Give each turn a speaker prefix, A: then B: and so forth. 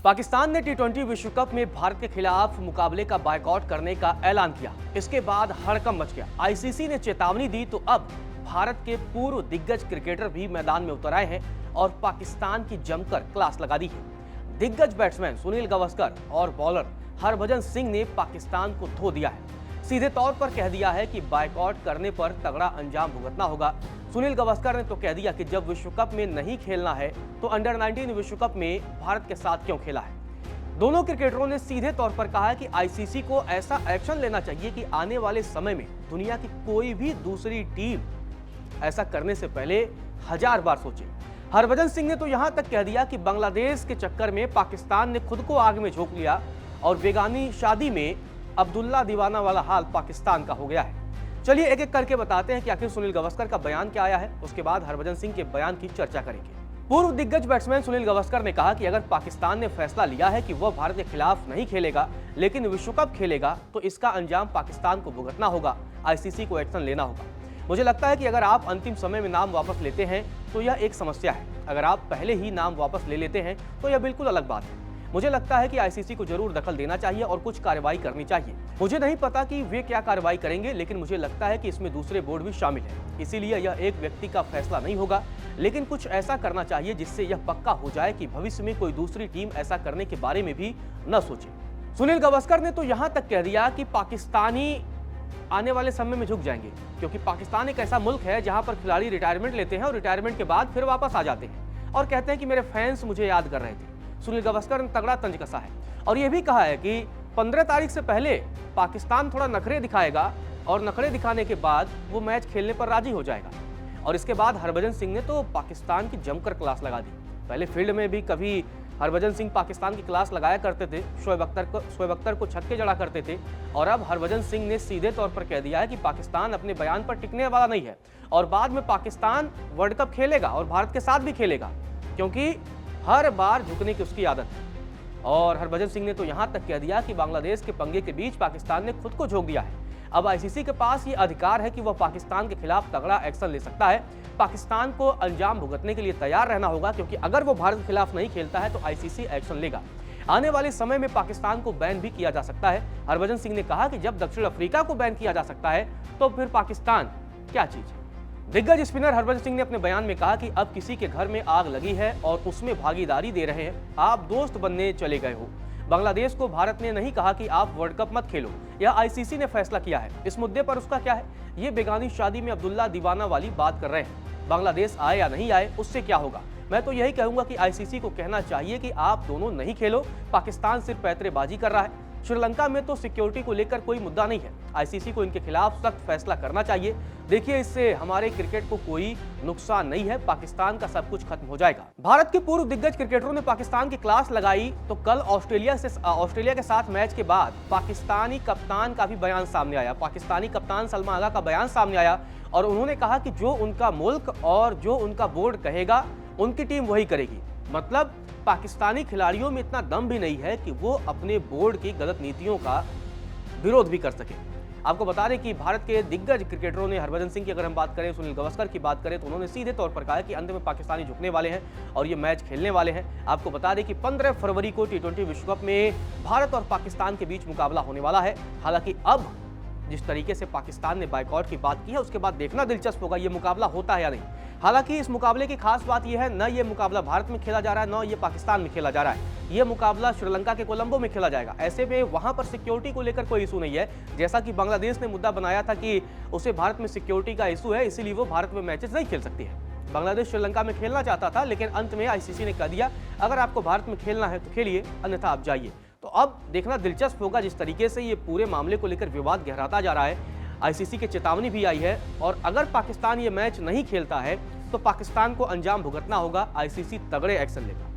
A: पाकिस्तान ने टी20 विश्व कप में भारत के खिलाफ मुकाबले का बायकॉट करने का ऐलान किया। इसके बाद हड़कंप मच गया। आईसीसी ने चेतावनी दी तो अब भारत के पूर्व दिग्गज क्रिकेटर भी मैदान में उतर आए हैं और पाकिस्तान की जमकर क्लास लगा दी है। दिग्गज बैट्समैन सुनील गावस्कर और बॉलर हरभजन सिंह ने पाकिस्तान को धो दिया है। सीधे तौर पर कह दिया है कि बायकॉट करने पर तगड़ा अंजाम भुगतना होगा। सुनील गावस्कर ने तो कह दिया कि जब विश्व कप में नहीं खेलना है तो अंडर 19 विश्व कप में भारत के साथ क्यों खेला है। दोनों क्रिकेटरों ने सीधे तौर पर कहा है कि आईसीसी को ऐसा एक्शन लेना चाहिए कि आने वाले समय में दुनिया की कोई भी दूसरी टीम ऐसा करने से पहले 1000 बार सोचे। हरभजन सिंह ने तो यहां तक कह दिया कि बांग्लादेश के चक्कर में पाकिस्तान ने खुद को आग में झोंक लिया और बेगानी शादी में अब्दुल्ला दीवाना वाला हाल पाकिस्तान का हो गया है। चलिए एक एक करके बताते हैं कि आखिर सुनील गावस्कर का बयान क्या आया है। उसके बाद हरभजन सिंह के बयान की चर्चा करेंगे। पूर्व दिग्गज बैट्समैन सुनील गावस्कर ने कहा कि अगर पाकिस्तान ने फैसला लिया है कि वह भारत के खिलाफ नहीं खेलेगा लेकिन विश्व कप खेलेगा तो इसका अंजाम पाकिस्तान को भुगतना होगा। आईसीसी को एक्शन लेना होगा। मुझे लगता है कि अगर आप अंतिम समय में नाम वापस लेते हैं तो यह एक समस्या है। अगर आप पहले ही नाम वापस ले लेते हैं तो यह बिल्कुल अलग बात है। मुझे लगता है कि आईसीसी को जरूर दखल देना चाहिए और कुछ कार्रवाई करनी चाहिए। मुझे नहीं पता कि वे क्या कार्रवाई करेंगे, लेकिन मुझे लगता है कि इसमें दूसरे बोर्ड भी शामिल हैं। इसीलिए यह एक व्यक्ति का फैसला नहीं होगा, लेकिन कुछ ऐसा करना चाहिए जिससे यह पक्का हो जाए कि भविष्य में कोई दूसरी टीम ऐसा करने के बारे में भी न सोचे। सुनील गावस्कर ने तो यहाँ तक कह दिया कि पाकिस्तानी आने वाले समय में झुक जाएंगे, क्योंकि पाकिस्तान एक ऐसा मुल्क है जहाँ पर खिलाड़ी रिटायरमेंट लेते हैं और रिटायरमेंट के बाद फिर वापस आ जाते हैं और कहते हैं कि मेरे फैंस मुझे याद कर रहे थे। सुनील गावस्कर ने तगड़ा तंज कसा है और यह भी कहा है कि 15 तारीख से पहले पाकिस्तान थोड़ा नखरे दिखाएगा और नखरे दिखाने के बाद वो मैच खेलने पर राजी हो जाएगा। और इसके बाद हरभजन सिंह ने तो पाकिस्तान की जमकर क्लास लगा दी। पहले फील्ड में भी कभी हरभजन सिंह पाकिस्तान की क्लास लगाया करते थे, शोएब अख्तर को छक्के जड़ा करते थे, और अब हरभजन सिंह ने सीधे तौर पर कह दिया है कि पाकिस्तान अपने बयान पर टिकने वाला नहीं है और बाद में पाकिस्तान वर्ल्ड कप खेलेगा और भारत के साथ भी खेलेगा, क्योंकि हर बार झुकने की उसकी आदत है। और हरभजन सिंह ने तो यहां तक कह दिया कि बांग्लादेश के पंगे के बीच पाकिस्तान ने खुद को झोंक दिया है। अब आईसीसी के पास ये अधिकार है कि वह पाकिस्तान के खिलाफ तगड़ा एक्शन ले सकता है। पाकिस्तान को अंजाम भुगतने के लिए तैयार रहना होगा, क्योंकि अगर वो भारत के खिलाफ नहीं खेलता है तो आईसीसी एक्शन लेगा। आने वाले समय में पाकिस्तान को बैन भी किया जा सकता है। हरभजन सिंह ने कहा कि जब दक्षिण अफ्रीका को बैन किया जा सकता है तो फिर पाकिस्तान क्या चीज है। दिग्गज स्पिनर हरभजन सिंह ने अपने बयान में कहा कि अब किसी के घर में आग लगी है और उसमें भागीदारी दे रहे हैं, आप दोस्त बनने चले गए हो। बांग्लादेश को भारत ने नहीं कहा कि आप वर्ल्ड कप मत खेलो, यह आईसीसी ने फैसला किया है। इस मुद्दे पर उसका क्या है? ये बेगानी शादी में अब्दुल्ला दीवाना वाली बात कर रहे हैं। बांग्लादेश आए या नहीं आए उससे क्या होगा? मैं तो यही कहूंगा कि आईसीसी को कहना चाहिए कि आप दोनों नहीं खेलो। पाकिस्तान सिर्फ पैतरेबाजी कर रहा है। श्रीलंका में तो सिक्योरिटी को लेकर कोई मुद्दा नहीं है। आईसीसी को इनके खिलाफ सख्त फैसला करना चाहिए। देखिए, इससे हमारे क्रिकेट को कोई नुकसान नहीं है। पाकिस्तान का सब कुछ खत्म हो जाएगा। भारत के पूर्व दिग्गज क्रिकेटरों ने पाकिस्तान की क्लास लगाई तो कल ऑस्ट्रेलिया के साथ मैच के बाद पाकिस्तानी कप्तान का भी बयान सामने आया। पाकिस्तानी कप्तान सलमान आगा का बयान सामने आया और उन्होंने कहा कि जो उनका मुल्क और जो उनका बोर्ड कहेगा उनकी टीम वही करेगी। मतलब पाकिस्तानी खिलाड़ियों में इतना दम भी नहीं है कि वो अपने बोर्ड की गलत नीतियों का विरोध भी कर सके। आपको बता दें कि भारत के दिग्गज क्रिकेटरों ने, हरभजन सिंह की अगर हम बात करें, सुनील गावस्कर की बात करें, तो उन्होंने सीधे तौर पर कहा है कि अंत में पाकिस्तानी झुकने वाले हैं और ये मैच खेलने वाले हैं। आपको बता दें कि 15 फरवरी को टी20 विश्व कप में भारत और पाकिस्तान के बीच मुकाबला होने वाला है। हालांकि अब जिस तरीके से पाकिस्तान ने बायकॉट की बात की है, उसके बाद देखना दिलचस्प होगा ये मुकाबला होता है या नहीं। हालांकि इस मुकाबले की खास बात यह है, न ये मुकाबला भारत में खेला जा रहा है, न ये पाकिस्तान में खेला जा रहा है। ये मुकाबला श्रीलंका के कोलंबो में खेला जाएगा। ऐसे में वहां पर सिक्योरिटी को लेकर कोई इशू नहीं है, जैसा कि बांग्लादेश ने मुद्दा बनाया था कि उसे भारत में सिक्योरिटी का इशू है, इसीलिए वो भारत में मैचेस नहीं खेल सकती है। बांग्लादेश श्रीलंका में खेलना चाहता था, लेकिन अंत में आईसीसी ने कह दिया अगर आपको भारत में खेलना है तो खेलिए, अन्यथा आप जाइए। तो अब देखना दिलचस्प होगा जिस तरीके से ये पूरे मामले को लेकर विवाद गहराता जा रहा है। आईसीसी की चेतावनी भी आई है और अगर पाकिस्तान ये मैच नहीं खेलता है तो पाकिस्तान को अंजाम भुगतना होगा। आईसीसी तगड़े एक्शन लेगा।